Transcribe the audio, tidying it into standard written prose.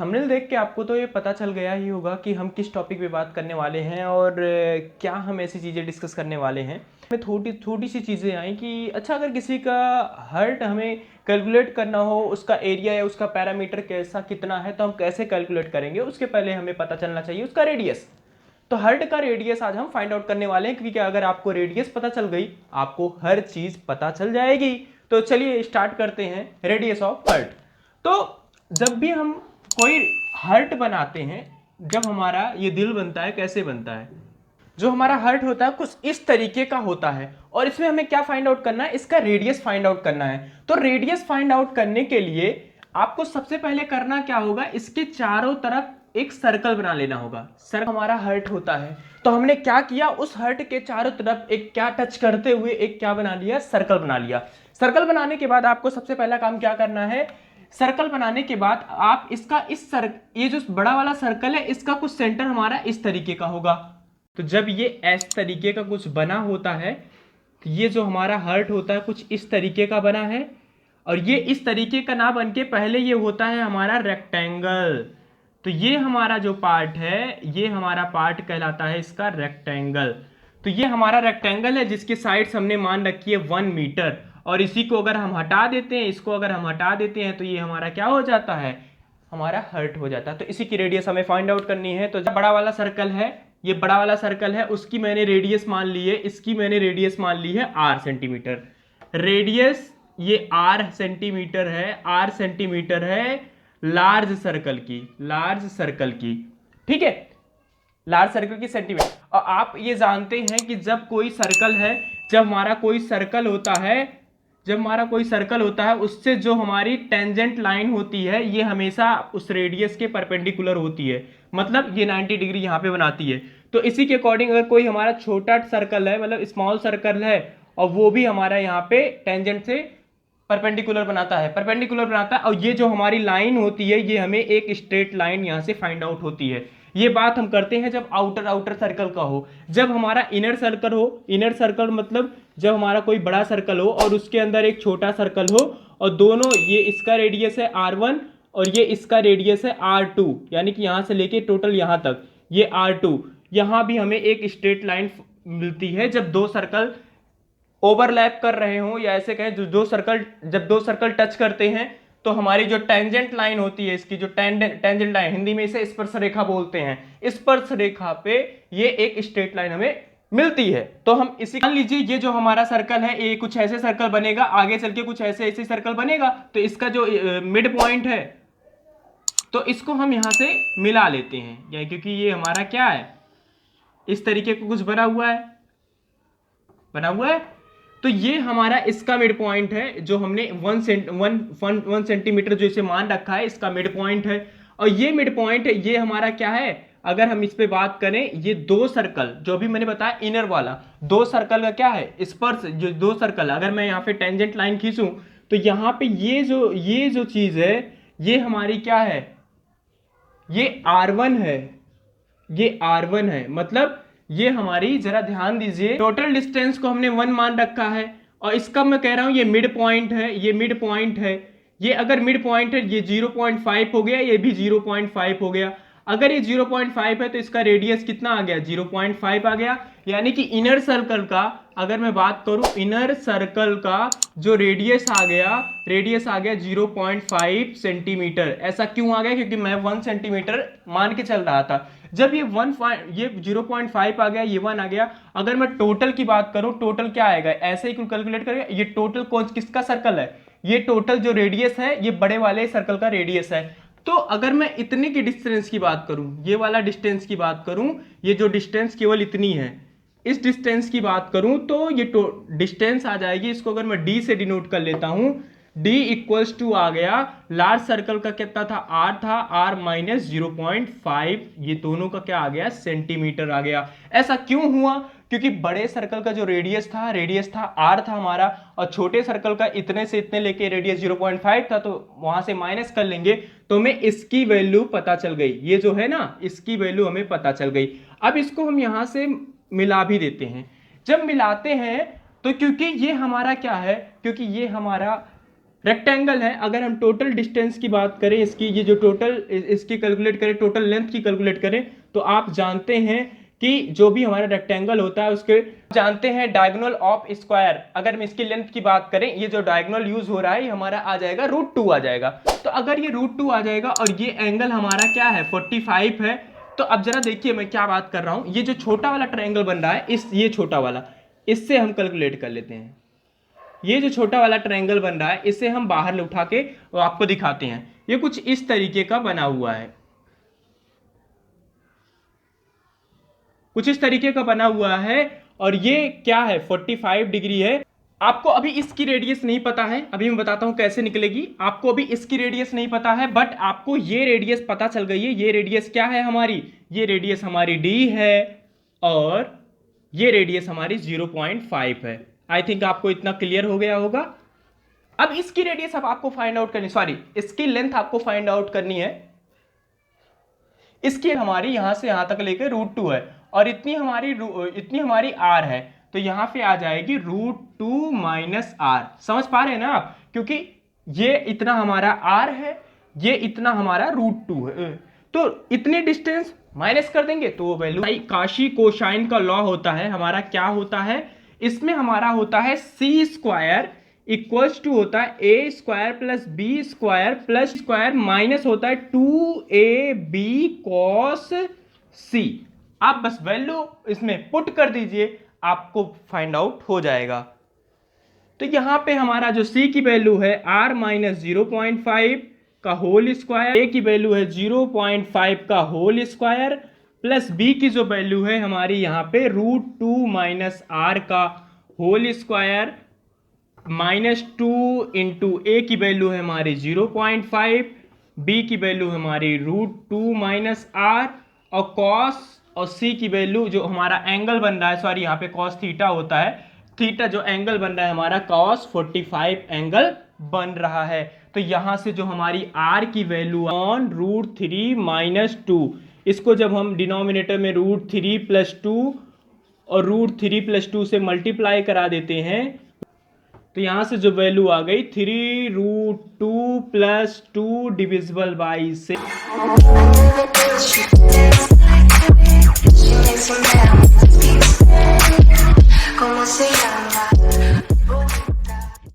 Thumbnail देख के आपको तो ये पता चल गया ही होगा कि हम किस टॉपिक पे बात करने वाले हैं और क्या हम ऐसी चीज़ें डिस्कस करने वाले हैं। हमें थोड़ी थोड़ी सी चीज़ें आई कि अच्छा अगर किसी का हर्ट हमें कैलकुलेट करना हो, उसका एरिया या उसका पैरामीटर कैसा कितना है तो हम कैसे कैलकुलेट करेंगे। उसके पहले हमें पता चलना चाहिए उसका रेडियस। तो हर्ट का रेडियस आज हम फाइंड आउट करने वाले हैं, क्योंकि अगर आपको रेडियस पता चल गई आपको हर चीज़ पता चल जाएगी। तो चलिए स्टार्ट करते हैं रेडियस ऑफ हर्ट। तो जब भी हम कोई हर्ट बनाते हैं, जब हमारा ये दिल बनता है, कैसे बनता है, जो हमारा हर्ट होता है कुछ इस तरीके का होता है और इसमें हमें क्या फाइंड आउट करना है, इसका रेडियस फाइंड आउट करना है। तो रेडियस फाइंड आउट करने के लिए आपको सबसे पहले करना क्या होगा, इसके चारों तरफ एक सर्कल बना लेना होगा। सर हमारा हर्ट होता है तो हमने क्या किया, उस हर्ट के चारों तरफ एक क्या टच करते हुए एक क्या बना लिया, सर्कल बना लिया। सर्कल बनाने के बाद आपको सबसे पहला काम क्या करना है, सर्कल बनाने के बाद आप इसका ये जो बड़ा वाला सर्कल है इसका कुछ सेंटर हमारा इस तरीके का होगा। तो जब ये इस तरीके का कुछ बना होता है तो ये जो हमारा हर्ट होता है कुछ इस तरीके का बना है, और ये इस तरीके का ना बन के पहले ये होता है हमारा रेक्टेंगल। तो ये हमारा जो पार्ट है ये हमारा पार्ट कहलाता है इसका रेक्टेंगल। तो ये हमारा रेक्टेंगल है जिसकी साइड्स हमने मान रखी है 1 मीटर, और इसी को अगर हम हटा देते हैं, इसको अगर हम हटा देते हैं तो ये हमारा क्या हो जाता है, हमारा हर्ट हो जाता है। तो इसी की रेडियस हमें फाइंड आउट करनी है। तो जब बड़ा वाला सर्कल है, ये बड़ा वाला सर्कल है, उसकी मैंने रेडियस मान ली है, इसकी मैंने रेडियस मान ली है r सेंटीमीटर। रेडियस ये r सेंटीमीटर है, r सेंटीमीटर है लार्ज सर्कल की, लार्ज सर्कल की, ठीक है, लार्ज सर्कल की सेंटीमीटर। और आप ये जानते हैं कि जब कोई सर्कल है, जब हमारा कोई सर्कल होता है, जब हमारा कोई सर्कल होता है उससे जो हमारी टेंजेंट लाइन होती है ये हमेशा उस रेडियस के परपेंडिकुलर होती है, मतलब ये 90 डिग्री यहाँ पे बनाती है। तो इसी के अकॉर्डिंग अगर कोई हमारा छोटा सर्कल है, मतलब स्मॉल सर्कल है, और वो भी हमारा यहाँ पे टेंजेंट से परपेंडिकुलर बनाता है, परपेंडिकुलर बनाता है, और ये जो हमारी लाइन होती है ये हमें एक स्ट्रेट लाइन यहाँ से फाइंड आउट होती है। ये बात हम करते हैं जब आउटर आउटर सर्कल का हो। जब हमारा इनर सर्कल हो, इनर सर्कल मतलब जब हमारा कोई बड़ा सर्कल हो और उसके अंदर एक छोटा सर्कल हो, और दोनों, ये इसका रेडियस है r1 और ये इसका रेडियस है r2, यानी कि यहाँ से लेके टोटल यहाँ तक ये r2, यहाँ भी हमें एक स्ट्रेट लाइन मिलती है जब दो सर्कल ओवरलैप कर रहे हो, या ऐसे कहें जो जब दो सर्कल टच करते हैं तो हमारी जो टेंजेंट लाइन होती है, इसकी जो टेंजेंट लाइन, हिंदी में इसे स्पर्श रेखा बोलते हैं, स्पर्श रेखा पे ये एक स्ट्रेट लाइन हमें मिलती है। तो हम इसी, मान लीजिए ये जो हमारा सर्कल है ये कुछ ऐसे सर्कल बनेगा, आगे चल के कुछ ऐसे ऐसे सर्कल बनेगा, तो इसका जो मिड पॉइंट है तो इसको हम यहां से मिला लेते हैं, या क्योंकि ये हमारा क्या है, इस तरीके का कुछ बना हुआ है, बना हुआ है। तो ये हमारा इसका मिड पॉइंट है जो हमने 1 सेंटीमीटर जो इसे मान रखा है, इसका मिड पॉइंट है। और ये मिड पॉइंट है, ये हमारा क्या है, अगर हम इस पे बात करें, ये दो सर्कल जो भी मैंने बताया इनर वाला, दो सर्कल का क्या है, स्पर्श, जो दो सर्कल, अगर मैं यहाँ पे टेंजेंट लाइन खींचूं तो यहाँ पे ये जो चीज है ये हमारी क्या है, ये R1 है, ये R1 है, मतलब ये हमारी, जरा ध्यान दीजिए, टोटल डिस्टेंस को हमने 1 मान रखा है, और इसका मैं कह रहा हूं ये मिड पॉइंट है, ये मिड पॉइंट है। ये अगर मिड पॉइंट है ये 0.5 हो गया, ये भी 0.5 हो गया। अगर ये 0.5 है तो इसका रेडियस कितना आ गया, 0.5 आ गया। यानी कि इनर सर्कल का, अगर मैं बात करूं इनर सर्कल का जो रेडियस आ गया 0.5 सेंटीमीटर। ऐसा क्यों आ गया, क्योंकि मैं 1 सेंटीमीटर मान के चल रहा था। जब ये 0.5 आ गया, ये 1 आ गया, अगर मैं टोटल की बात करूं, टोटल क्या आएगा, ऐसे ही कैलकुलेट करेगा, ये टोटल कौन किसका सर्कल है, ये टोटल जो रेडियस है ये बड़े वाले सर्कल का रेडियस है। तो अगर मैं इतने की डिस्टेंस की बात करूं, ये वाला डिस्टेंस की बात करूं, ये जो डिस्टेंस केवल इतनी है, इस डिस्टेंस की बात करूं तो ये डिस्टेंस आ जाएगी, इसको अगर मैं d से डिनोट कर लेता हूं, d इक्वल्स टू आ गया, लार्ज सर्कल का कितना था, r था, r माइनस 0.5, ये दोनों का क्या आ गया, सेंटीमीटर आ गया। ऐसा क्यों हुआ, क्योंकि बड़े सर्कल का जो रेडियस था r था हमारा, और छोटे सर्कल का इतने से इतने लेके रेडियस 0.5 था, तो वहां से माइनस कर लेंगे तो हमें इसकी वैल्यू पता चल गई, ये जो है ना इसकी वैल्यू हमें पता चल गई। अब इसको हम यहां से मिला भी देते हैं। जब मिलाते हैं तो क्योंकि ये हमारा क्या है, क्योंकि ये हमारा रेक्टेंगल है, अगर हम टोटल डिस्टेंस की बात करें, इसकी ये जो टोटल इसकी कैलकुलेट करें, टोटल लेंथ की कैलकुलेट करें, तो आप जानते हैं कि जो भी हमारा रेक्टेंगल होता है उसके जानते हैं डायगोनल ऑफ स्क्वायर। अगर हम इसकी लेंथ की बात करें, ये जो डायगोनल यूज हो रहा है ये हमारा आ जाएगा √2 आ जाएगा। तो अगर ये √2 आ जाएगा और ये एंगल हमारा क्या है 45 है, तो अब जरा देखिए मैं क्या बात कर रहा हूं, ये जो छोटा वाला ट्रायंगल बन रहा है ये छोटा वाला, इससे हम कैलकुलेट कर लेते हैं। ये जो छोटा वाला ट्रायंगल बन रहा है इसे हम बाहर उठा के आपको दिखाते हैं। ये कुछ इस तरीके का बना हुआ है, कुछ इस तरीके का बना हुआ है, और ये क्या है 45 डिग्री है। आपको अभी इसकी रेडियस नहीं पता है, अभी मैं बताता हूं कैसे निकलेगी। आपको अभी इसकी रेडियस नहीं पता है, बट आपको ये रेडियस पता चल गई है। ये रेडियस क्या है हमारी, ये रेडियस हमारी d है और ये रेडियस हमारी 0.5 है। आई थिंक आपको इतना क्लियर हो गया होगा। अब इसकी रेडियस अब आपको फाइंड आउट करनी, सॉरी इसकी लेंथ आपको फाइंड आउट करनी है। इसकी हमारी यहां से यहां तक लेकर √2 है और इतनी हमारी r है, तो यहां पे आ जाएगी √2 माइनस r। समझ पा रहे हैं ना आप, क्योंकि ये इतना हमारा r है, ये इतना हमारा √2 है, तो इतनी डिस्टेंस माइनस कर देंगे तो वो वैल्यू। काशी कोसाइन का लॉ होता है हमारा, क्या होता है इसमें हमारा होता है c स्क्वायर इक्वल्स टू होता है a square plus b square plus square minus होता है 2ab cos c। आप बस वैल्यू इसमें पुट कर दीजिए, आपको फाइंड आउट हो जाएगा। तो यहां पे हमारा जो c की वैल्यू है r माइनस 0.5 का होल स्क्वायर, a की वैल्यू है 0.5 का होल स्क्वायर प्लस b की जो वैल्यू है हमारी यहाँ पे √2 माइनस r का whole square minus 2 into a की वैल्यू है हमारी 0.5, b की वैल्यू हमारी √2 माइनस r और cos और c की वैल्यू जो हमारा एंगल बन रहा है, सॉरी यहाँ पे cos थीटा होता है, थीटा जो एंगल बन रहा है हमारा cos 45 एंगल बन रहा है। तो यहां से जो हमारी r की वैल्यू ऑन √3 माइनस 2, इसको जब हम डिनोमिनेटर में √3 प्लस 2 और √3 प्लस 2 से मल्टीप्लाई करा देते हैं, तो यहां से जो वैल्यू आ गई 3√2 प्लस 2 डिविजिबल बाई 6।